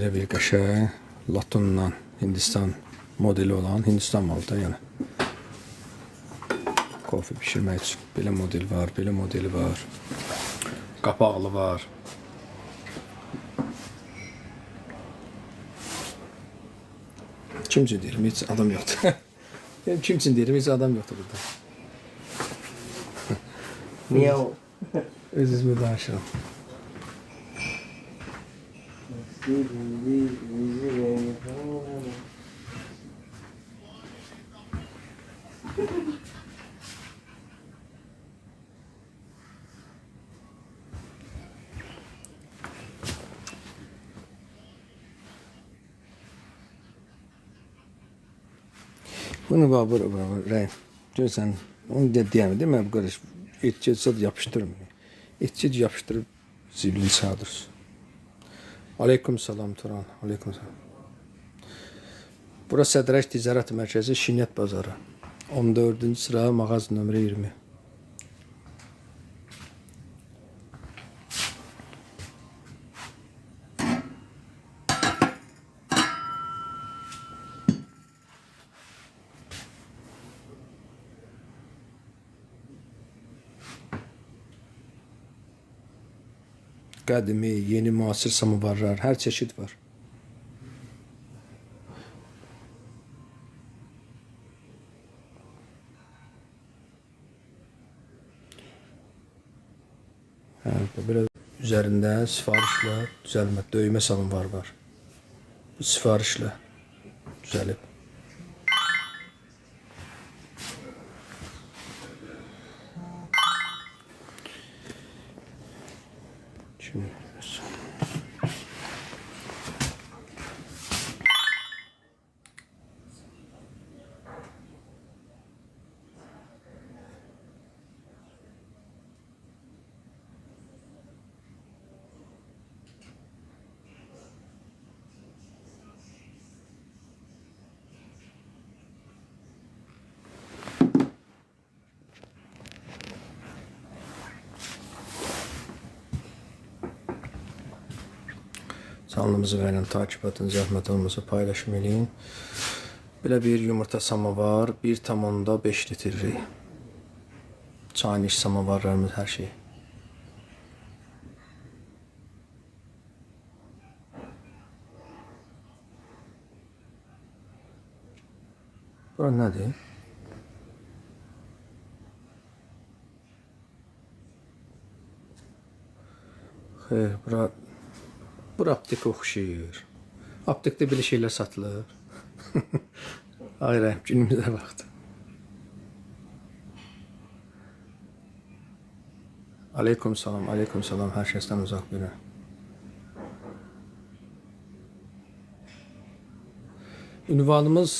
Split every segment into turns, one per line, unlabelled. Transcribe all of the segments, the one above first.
Belə bir qəşəng latunla Hindistan modeli olan, Hindistan malı da yəni. Kofe pişirmək üçün belə model var, belə modeli var. Qapaqlı var. Kim üçün deyirəm, heç adam yoxdur. Kim üçün deyirəm, heç adam yoxdur burada.
Miau.
Öz-özümə danışıram. Bunu bak, Rəyim. Görsən, onu deyəmə, değil mi? Bu qardaş, etçə yapışdırmıyor. Etçə yapışdırıb zibilini çağırır. Aleyküm salam Turan, aleyküm salam. Burası Sədrəş Ticarət Mərkəzi, Şinyət Bazarı. 14-cü sıra, mağaz nömrə 20. Qədimi, yeni, müasir samovarlar, hər çeşid var. Böyle üzərində sifarişlə düzəlmə, döymə samovar var. Bu sifarişlə düzəlib. Şimdi kanalımızı beğenin, takip edin, zahmet olmasa paylaşım edin. Belə bir yumurta samovar, 1,5 litrelik. Çayniş samovarlarımız, her şey. Bura nədir? Xeyr, bura aptek oxşayır. Aptekdə belə şeylər satılır. Ayrı, günümüzə baxdı. Aleyküm salam, hər kəsdən uzaq biri. Ünvanımız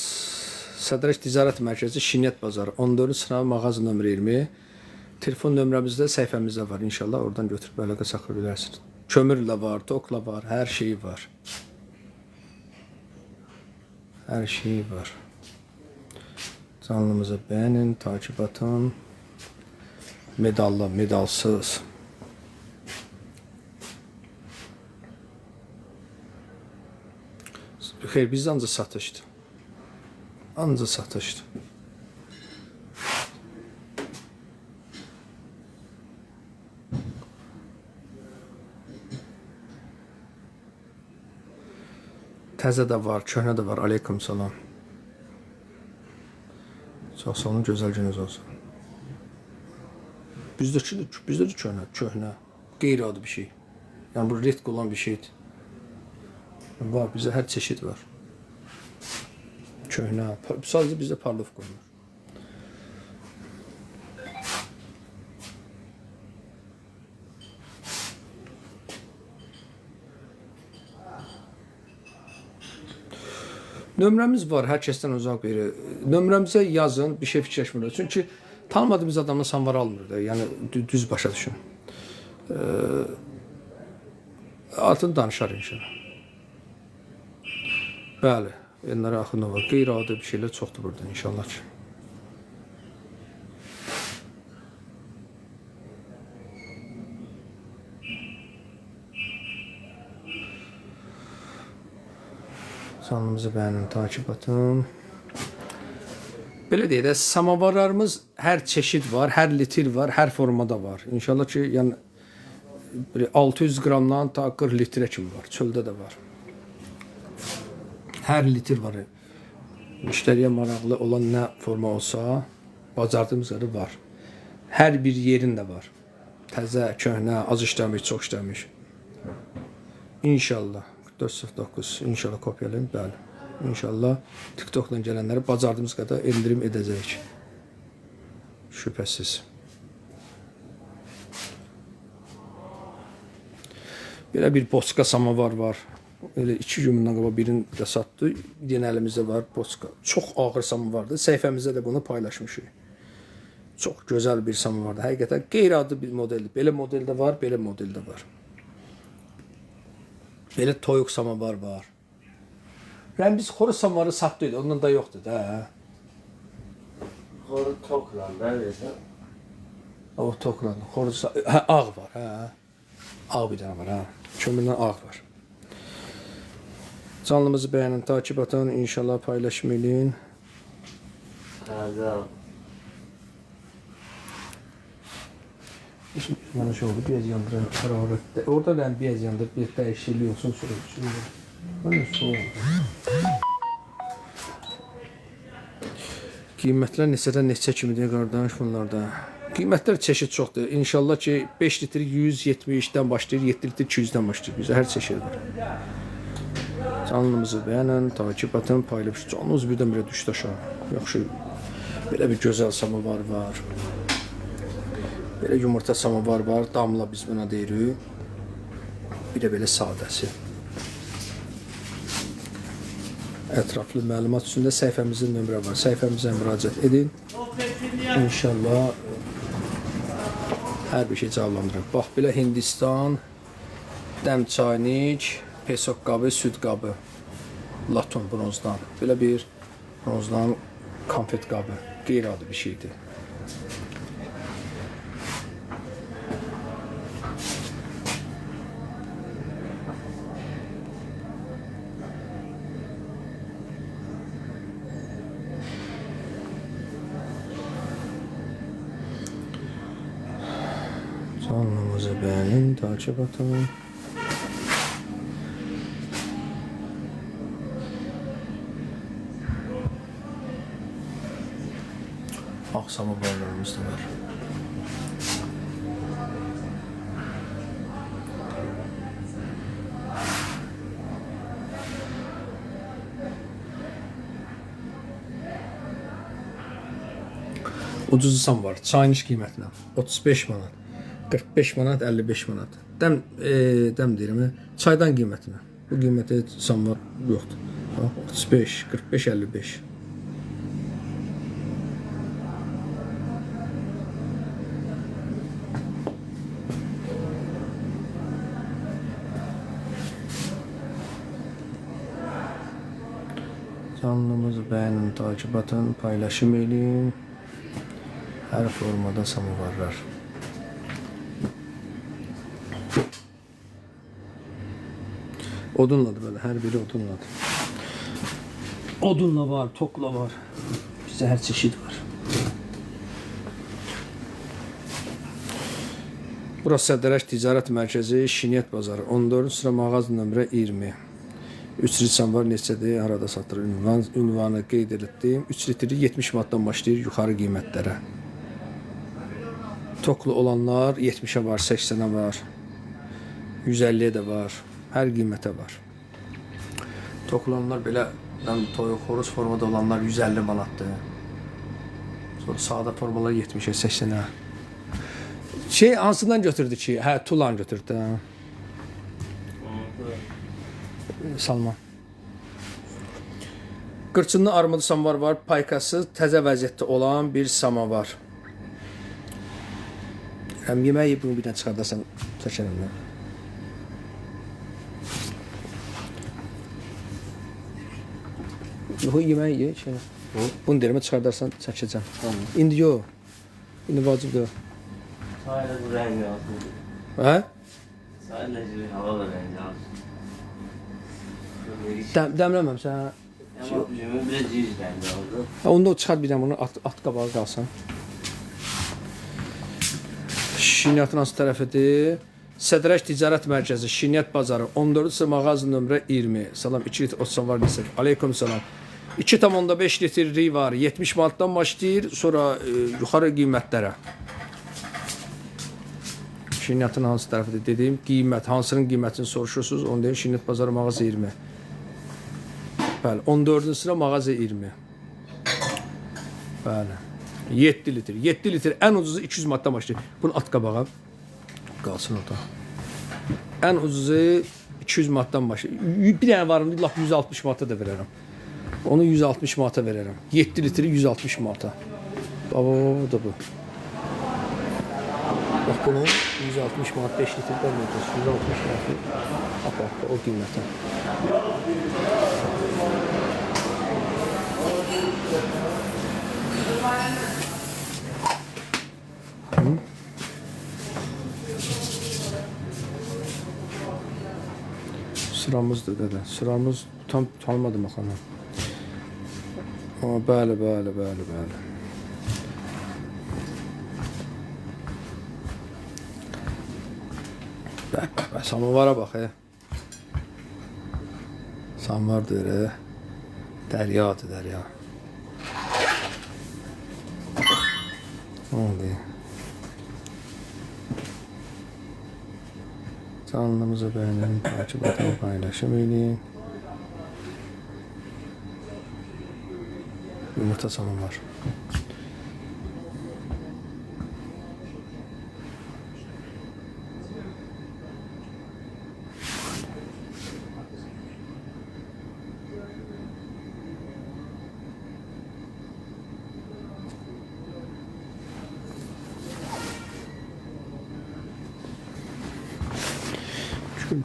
Sədrəş Ticarət Mərkəzi, Şinyət Bazarı, 14-cü sıra, mağaz nömrə 20. Telefon nömrəmiz də səhifəmizdə var. İnşallah oradan götürüb əlaqə saxlaya bilərsiniz. Kömürlə var, tokla var, hər şey var. Hər şey var. Canlımızı beğenin, takip atın. Medallı, medalsız. Xeyr, bizdə ancaq satışdır. Ancaq satışdır. Təzə də var, köhnə də var. Aleyküm salam. Çox sağ olun, gözəl gününüz olsun. Bizdə də köhnə. Qeyri-adi bir şey. Yəni bu ritq olan bir şeydir. Var, bizdə hər çeşid var. Köhnə. Sadəcə bizdə parlov qoyulur. Nömrəmiz var, hər kəsdən uzaq biri. Nömrəmizə yazın, bir şey fikirləşmirik. Çünki tanımadığımız adamla sanvar almır da. Yəni düz başa düşün. Altını danışar inşallah. Bəli, Elnara Axundova var. Qeyri-adi bir şeylər çoxdur burada inşallah ki. Kanalımızı bəyənin, takip atın. Belə deyək də, samavarlarımız hər çeşid var, hər litr var, hər formada var. İnşallah ki, yəni 600 qramdan ta 40 litrə kimi var. Çöldə də var. Hər litr var. Müştəriyə maraqlı olan nə forma olsa, bacardığımız qədər var. Hər bir yerində var. Təzə, köhnə, az işləmiş, çox işləmiş. İnşallah 4409 inşallah kopyalayın, bəli. İnşallah TikTok'dan gələnləri bacardığımız qədər endirim edəcəyik. Şübhəsiz. Belə bir boçka samavar var. Elə 2 gün bundan qabaq birini də satdı. Yenə əlimizdə var boçka. Çox ağır samavardır. Səhifəmizdə də bunu paylaşmışıq. Çox gözəl bir samavardır. Həqiqətən qeyri-adi bir modeldir. Belə model də var, belə model də var. Belə toyuq samavar var. Yəni biz xoruz samavarı satdıydı, ondan da yoxdur da.
Xoruz toklan da versən.
O toklan, xoruz ağ var, hə. Ağ bir dənə var, hə. Kömürdən ağ var. Canlımızı bəyənin, takip atın, inşallah paylaşım edin.
Təzə.
Bana şey oldu, biraz yandıran hararetdə. Orada da biraz yandır, bir dəyişiklik olsun, sonra. Bana soğuk. Qiymətlər neçədən neçə kimidir qardaş bunlarda? Qiymətlər çeşid çoxdur. İnşallah ki 5 litr 170-dən başlayır, 7 litr 200-dən başlayır. Bizə hər çeşid var. Canlımızı bəyənin, takip atın, paylaşın. Canınız birdən-birə düşdü aşağı. Yaxşı, belə bir gözəl samavar var. Belə yumurta samavar var, damla biz buna deyirik. Bir də belə sadəsi. Ətraflı məlumat üstündə səhifəmizin nömrə var. Səhifəmizə müraciət edin. İnşallah hər bir şey cavablandırır. Bax, belə Hindistan, dəm çaynik, pesok qabı, süd qabı, laton bronzdan. Belə bir bronzdan konfet qabı. Qeyri-adi bir şeydir. Canlımızı bəyənin, takip atın. Ağ samavarlarımız da var. Ucuz sam var. Çayniş qiymətinə 35 manat. 45 manat, 55 manat. Dəm deyirəm, çaydan qiymətinə. Bu qiymətə sam var yoxdur. 35, 45, 55. Canlımızı bəyənin, takip atın, paylaşım edin. Hər formada samavarlar. Odunladır böyle, hər biri odunladır. Odunla var, tokla var. Bizdə hər çeşid var. Burası Sədərək Ticarət Mərkəzi, Şinyət Bazarı. 14 sıra mağaz nömrə 20. 3 litr var neçədir, harada satılır? Ünvanı qeyd etdim. 3 litri 70 manatdan başlayır yuxarı qiymətlərə. Toklu olanlar 70'e var, 80'e var. 150'ye də var. Hər qiymətə var. Toklu olanlar belə toyuq, xoruz formada olanlar 150 manatdır. Sonra sadə formalar 70'e, 80'e. Şey hansından götürdü ki? Hə, tulan götürdü. Salman. Qırçınlı armudu samavar var. Paykası təzə vəziyyətdə olan bir samavar. Həm yemək yiyib bunu birdən çıxardarsan çəkənimdən. Yox, yemək ye. Bunu deyirəm, çıxardarsan çəkəcəm. İndi yox. İndi vacibdir.
Sayıda bu rengi alsın.
Hə?
Sayıda hava da rengi alsın.
Dəmləməmsən.
Ama üzümü biraz cüz bende oldu.
Onda o çıxar bir dənə bunu at qabağa qalsın. Şirniyyatın hansı tərəfidir? Sədrək Ticarət Mərkəzi, Şirniyyat Bazarı, 14-cü mağaza nömrə 20. Salam, 2 litr otsan var lisek. Aleyküm salam. 2,5 litrlik var. 70 manatdan başlayır, sonra yuxarı qiymətlərə. Şirniyyatın hansı tərəfidir dediyim qiymət, hansının qiymətini soruşursunuz, onu deyim Şirniyyat Bazarı mağaza 20. Bəli, 14-cü sıra mağaza 20. Bəli. 7 litr. 7 litr ən ucuzu 200 manatdan başlayır. Bunu at qabağa. Qalsın orada. Ən ucuzu 200 manatdan başlayır. Bir dənə varım, lap 160 manata da verərəm. Onu 160 manata verərəm. 7 litri 160 manata. Baba da bu. Bax bunu 160 manat 5 litrdən verirsiniz. 160 manat. Bax, o qiymətə. Sıramızdır dədə. Sıramız tam tanımadım axana. Amma bəli. Bax, samavara bax, Samovardır, Dəryadır, dərya. Oldu. Kanalımıza beğenin, takip edin, paylaşım edin. Yumurta salım var.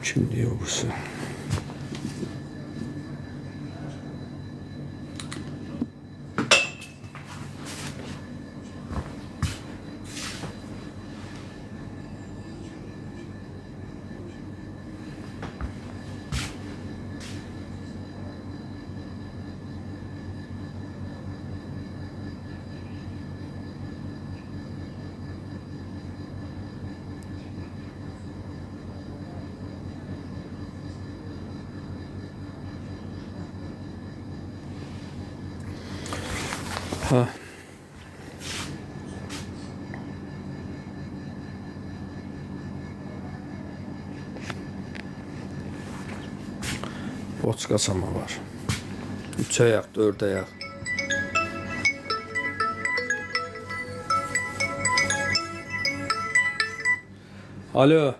Kim diyor burası? Ha. Boçka sama var. 3 ayak, 4 ayak. Alo.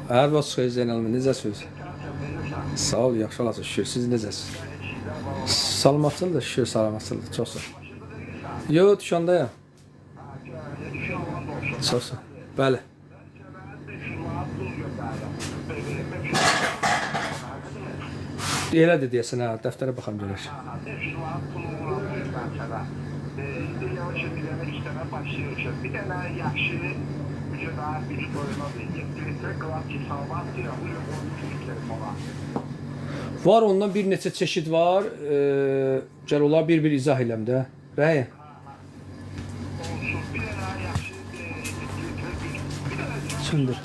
Hər vaxt xeyir Zeynal müəllim, necəsiniz? Sağ ol, yaxşı olasınız, şükür. Siz necəsiniz? Salamatçılıdır, şükür salamatçılıdır, çox sağ ol. Yo, dükkandayam. Çox sağ ol. Bəli. Elədir deyəsən, hə, dəftərə baxam görək.
Bir dənə yaxşı daha üç boyundadır. 7 litre qlabki salvatıyla bu yıl 13 litre falan.
Var ondan bir neçə çeşid var. Gəl ola bir izah eləm də. Rəy.
Olsun. Bir dənə yaxşı 7 litre bir dənə
Söndür.